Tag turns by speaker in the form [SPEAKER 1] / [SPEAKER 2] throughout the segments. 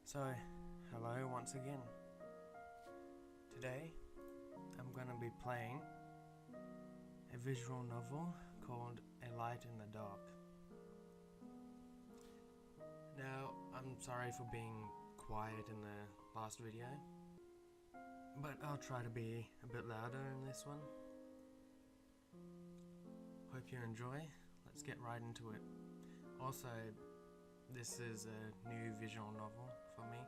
[SPEAKER 1] So, hello once again. Today, I'm going to be playing a visual novel called A Light in the Dark. Now, I'm sorry for being quiet in the last video, but I'll try to be a bit louder in this one. Hope you enjoy. Let's get right into it. Also, this is a new visual novel for me.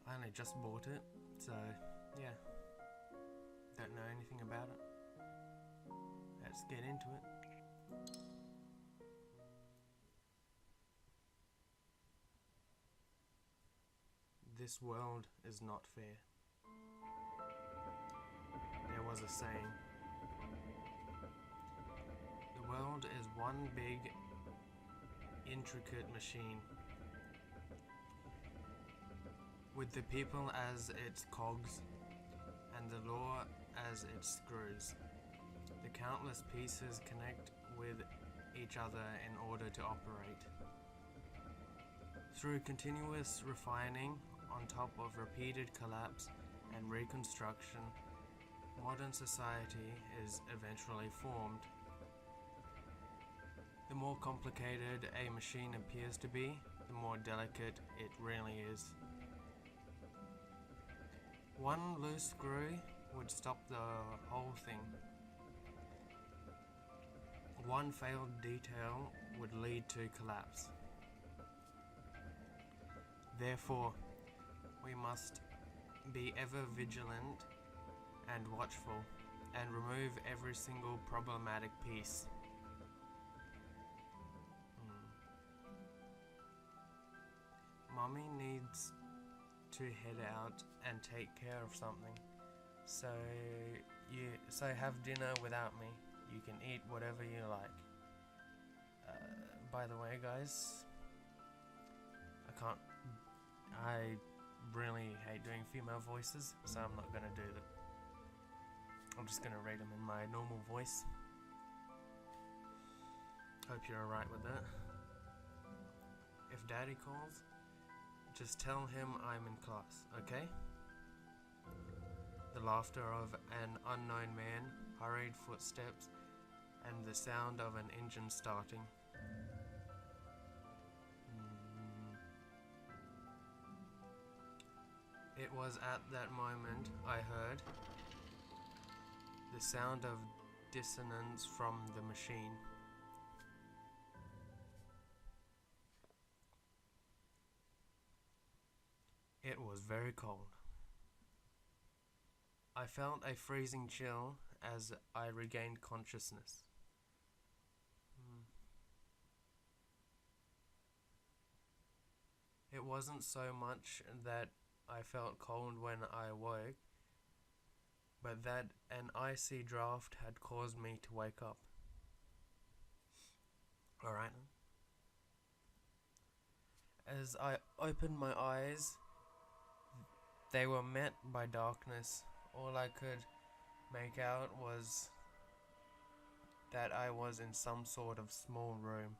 [SPEAKER 1] I only just bought it, so yeah, don't know anything about it. Let's get into it. This world is not fair. There was a saying. The world is one big, intricate machine, with the people as its cogs and the law as its screws. The countless pieces connect with each other in order to operate. Through continuous refining on top of repeated collapse and reconstruction, modern society is eventually formed. The more complicated a machine appears to be, the more delicate it really is. One loose screw would stop the whole thing. One failed detail would lead to collapse. Therefore, we must be ever vigilant and watchful, and remove every single problematic piece. Mommy needs to head out and take care of something, so have dinner without me. You can eat whatever you like. By the way, guys, I really hate doing female voices, so I'm not gonna do them. I'm just gonna read them in my normal voice. Hope you're alright with that. If Daddy calls, just tell him I'm in class, okay? The laughter of an unknown man, hurried footsteps, and the sound of an engine starting. It was at that moment I heard the sound of dissonance from the machine. It was very cold. I felt a freezing chill as I regained consciousness. It wasn't so much that I felt cold when I woke, but that an icy draft had caused me to wake up. Alright. As I opened my eyes, they were met by darkness. All I could make out was that I was in some sort of small room.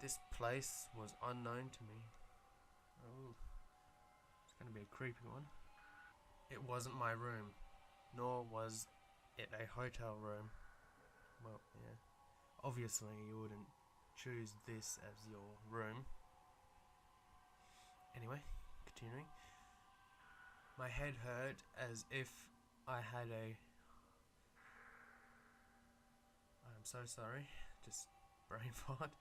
[SPEAKER 1] This place was unknown to me. Oh, it's gonna be a creepy one. It wasn't my room, nor was it a hotel room. Well, yeah. Obviously, you wouldn't choose this as your room. Anyway, continuing. My head hurt as if I had a... I'm so sorry, just brain fart.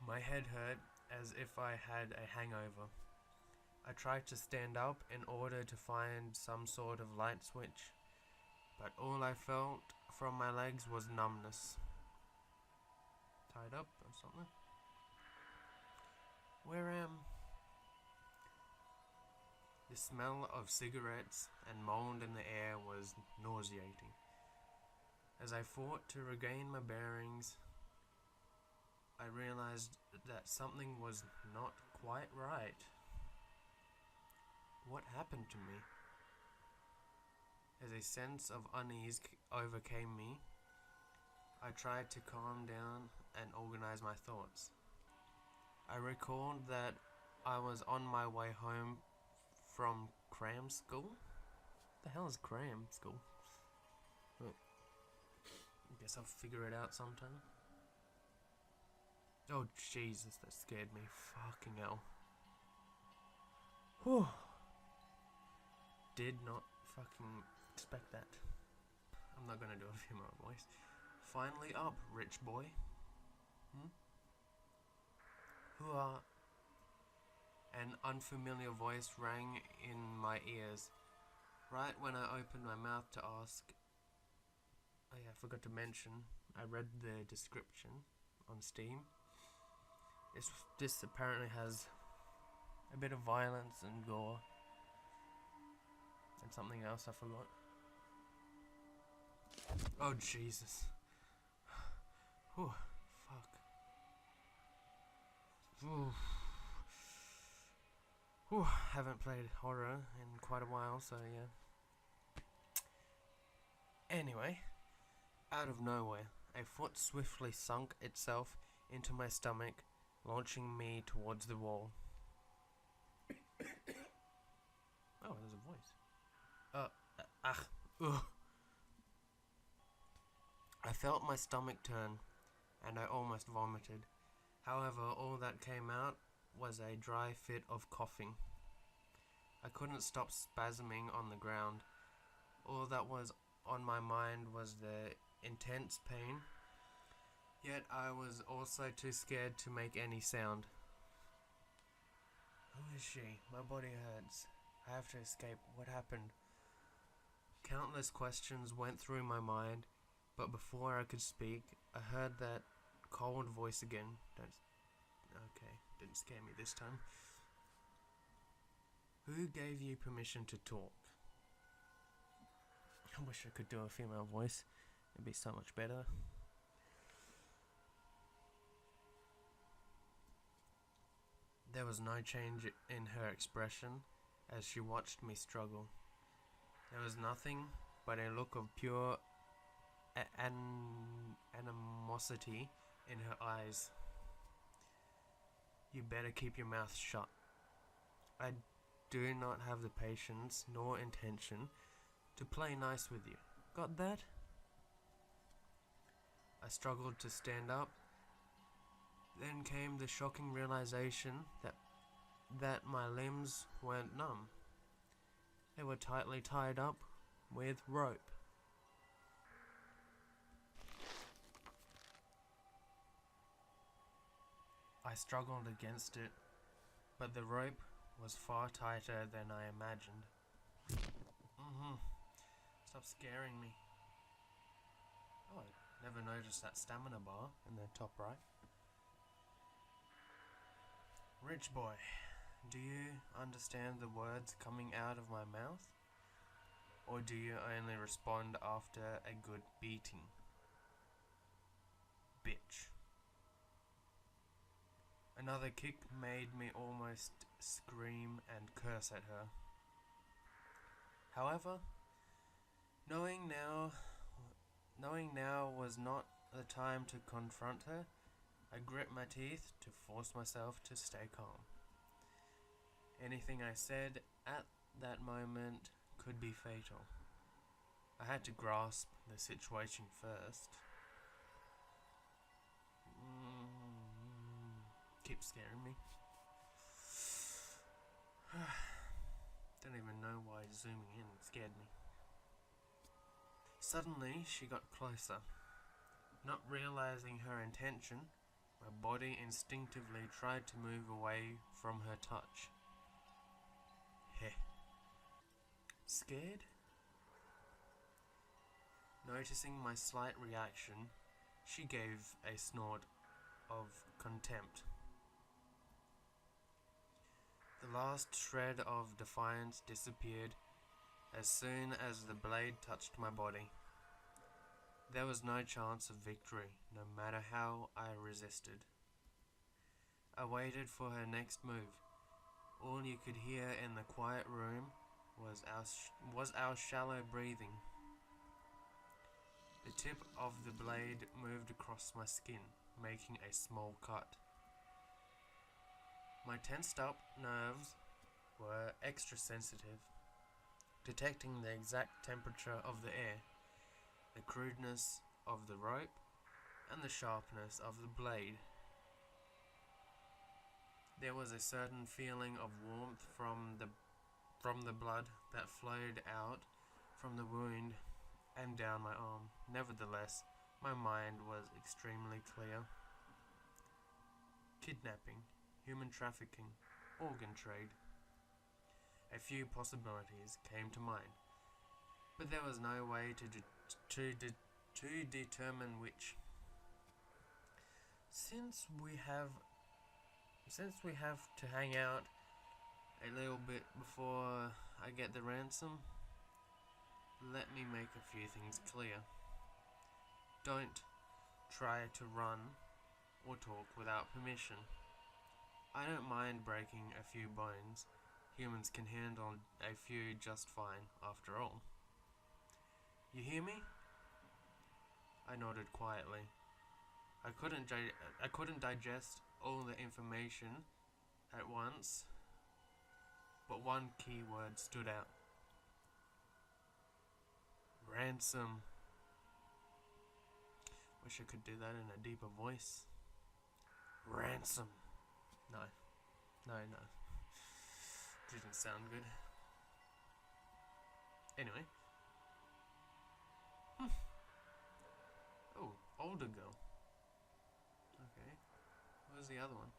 [SPEAKER 1] My head hurt as if I had a hangover. I tried to stand up in order to find some sort of light switch, but all I felt from my legs was numbness. Tied up or something? Where am... The smell of cigarettes and mold in the air was nauseating. As I fought to regain my bearings, I realized that something was not quite right. What happened to me? As a sense of unease overcame me, I tried to calm down and organize my thoughts. I recalled that I was on my way home from cram school. The hell is cram school? Well, I guess I'll figure it out sometime. Oh Jesus, that scared me. Fucking hell. Whew. Did not fucking expect that. I'm not gonna do a female voice. Finally up, rich boy. Who are... An unfamiliar voice rang in my ears. Right when I opened my mouth to ask... Oh yeah, I forgot to mention, I read the description on Steam. This apparently has a bit of violence and gore. And something else I forgot. Oh Jesus. Whew, fuck. Ooh. Whew, haven't played horror in quite a while, so yeah. Anyway, out of nowhere, a foot swiftly sunk itself into my stomach, launching me towards the wall. Oh, there's a voice. Ugh. I felt my stomach turn, and I almost vomited. However, all that came out was a dry fit of coughing. I couldn't stop spasming on the ground. All that was on my mind was the intense pain, yet I was also too scared to make any sound. Who is she? My body hurts. I have to escape. What happened? Countless questions went through my mind, but before I could speak, I heard that cold voice again. Didn't scare me this time. Who gave you permission to talk? I wish I could do a female voice. It'd be so much better. There was no change in her expression as she watched me struggle. There was nothing but a look of pure animosity in her eyes. You better keep your mouth shut. I do not have the patience nor intention to play nice with you. Got that? I struggled to stand up. Then came the shocking realization that my limbs weren't numb. They were tightly tied up with rope. I struggled against it, but the rope was far tighter than I imagined. Stop scaring me. Oh, I never noticed that stamina bar in the top right. Rich boy, do you understand the words coming out of my mouth? Or do you only respond after a good beating? Bitch. Another kick made me almost scream and curse at her. However, knowing now was not the time to confront her, I gripped my teeth to force myself to stay calm. Anything I said at that moment could be fatal. I had to grasp the situation first. Keep scaring me. Don't even know why zooming in scared me. Suddenly, she got closer. Not realizing her intention, my body instinctively tried to move away from her touch. Heh. Scared? Noticing my slight reaction, she gave a snort of contempt. The last shred of defiance disappeared as soon as the blade touched my body. There was no chance of victory, no matter how I resisted. I waited for her next move. All you could hear in the quiet room was our shallow breathing. The tip of the blade moved across my skin, making a small cut. My tensed up nerves were extra sensitive, detecting the exact temperature of the air, the crudeness of the rope, and the sharpness of the blade. There was a certain feeling of warmth from the blood that flowed out from the wound and down my arm. Nevertheless, my mind was extremely clear. Kidnapping, human trafficking, organ trade. A few possibilities came to mind, but there was no way to determine which. Since we have to hang out a little bit before I get the ransom, let me make a few things clear. Don't try to run or talk without permission. I don't mind breaking a few bones. Humans can handle a few just fine, after all. You hear me? I nodded quietly. I couldn't digest all the information at once, but one key word stood out. Ransom. Wish I could do that in a deeper voice. Ransom. No. Didn't sound good. Anyway. Oh, older girl. Okay. What was the other one?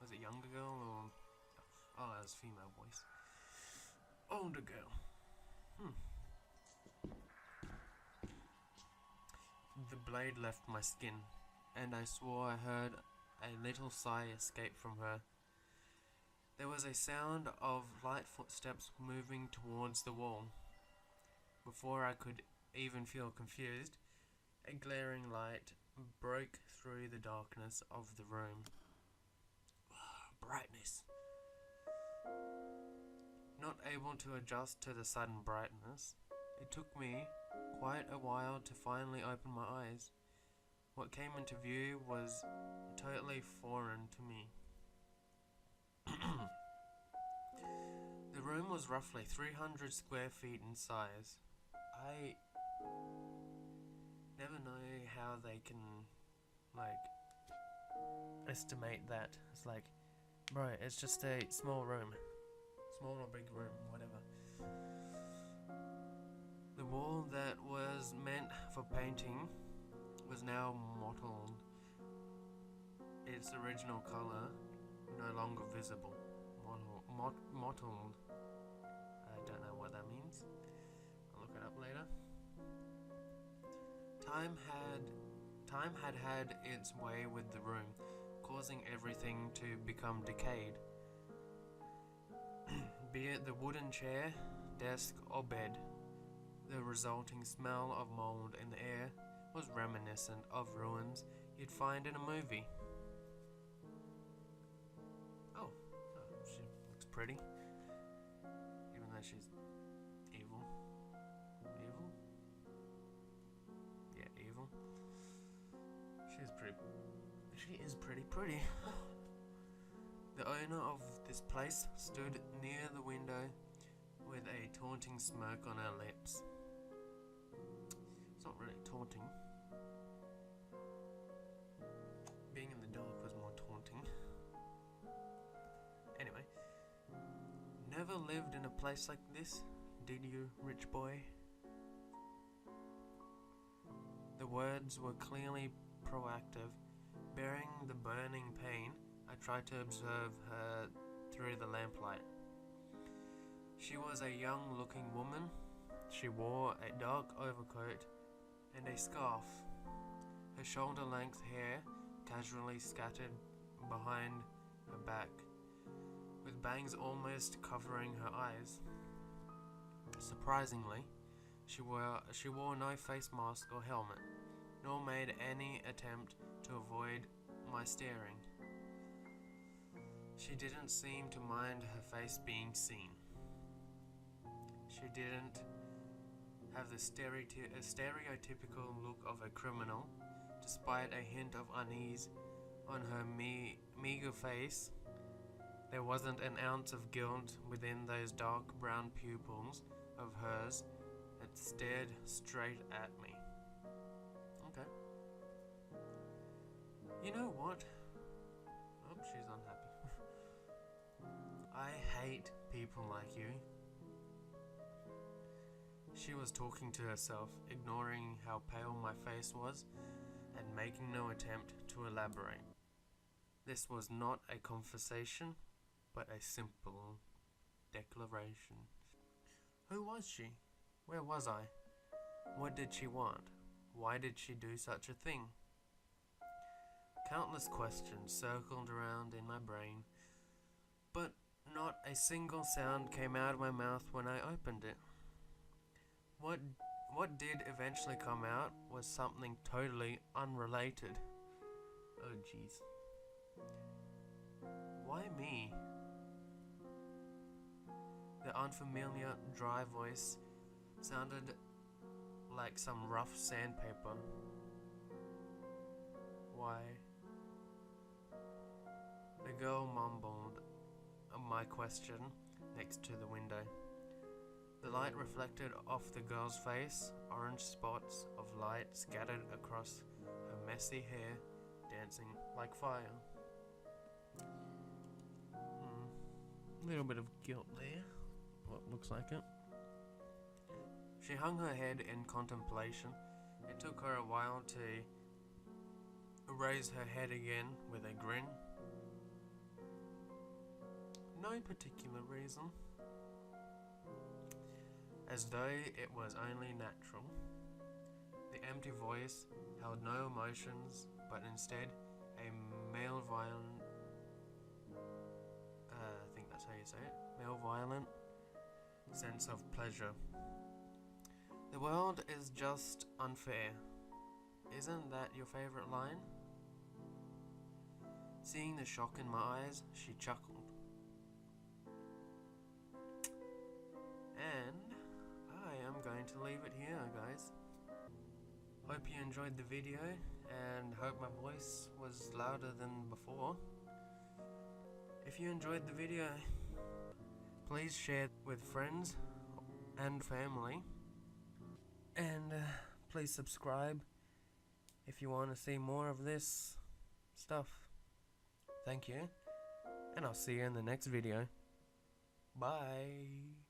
[SPEAKER 1] Was it younger girl or... Oh, that was female voice. Older girl. The blade left my skin, and I swore I heard a little sigh escape from her. There was a sound of light footsteps moving towards the wall. Before I could even feel confused, a glaring light broke through the darkness of the room. Brightness. Not able to adjust to the sudden brightness, it took me quite a while to finally open my eyes. What came into view was totally foreign to me. The room was roughly 300 square feet in size. I never know how they can, estimate that. It's like, bro, it's just a small room. Small or big room, whatever. The wall that was meant for painting was now mottled. Its original color no longer visible. Mottled. I don't know what that means. I'll look it up later. Time had its way with the room, causing everything to become decayed. Be it the wooden chair, desk, or bed, the resulting smell of mold in the air was reminiscent of ruins you'd find in a movie. Oh, she looks pretty, even though she's evil. Evil? Yeah, evil. She is pretty pretty. The owner of this place stood near the window with a taunting smirk on her lips. It's not really taunting. Being in the dark was more taunting. Anyway, never lived in a place like this, did you, rich boy? The words were clearly proactive. Bearing the burning pain, I tried to observe her through the lamplight. She was a young-looking woman. She wore a dark overcoat and a scarf. Her shoulder-length hair casually scattered behind her back, with bangs almost covering her eyes. Surprisingly, she wore no face mask or helmet, nor made any attempt to avoid my staring. She didn't seem to mind her face being seen. She didn't have the stereotypical look of a criminal, despite a hint of unease On her meager face, there wasn't an ounce of guilt within those dark brown pupils of hers that stared straight at me. Okay. You know what? Oh, she's unhappy. I hate people like you. She was talking to herself, ignoring how pale my face was and making no attempt to elaborate. This was not a conversation, but a simple declaration. Who was she? Where was I? What did she want? Why did she do such a thing? Countless questions circled around in my brain, but not a single sound came out of my mouth when I opened it. What did eventually come out was something totally unrelated. Oh jeez. Why me? The unfamiliar, dry voice sounded like some rough sandpaper. Why? The girl mumbled my question next to the window. The light reflected off the girl's face, orange spots of light scattered across her messy hair, dancing like fire. A little bit of guilt there. What looks like it. She hung her head in contemplation. It took her a while to raise her head again with a grin. No particular reason. As though it was only natural. The empty voice held no emotions, but instead a male violent, I think that's how you say it, male violent sense of pleasure. The world is just unfair. Isn't that your favorite line? Seeing the shock in my eyes, she chuckled. And I am going to leave it here, guys. Hope you enjoyed the video and hope my voice was louder than before. If you enjoyed the video, please share it with friends and family. And please subscribe if you want to see more of this stuff. Thank you, and I'll see you in the next video. Bye.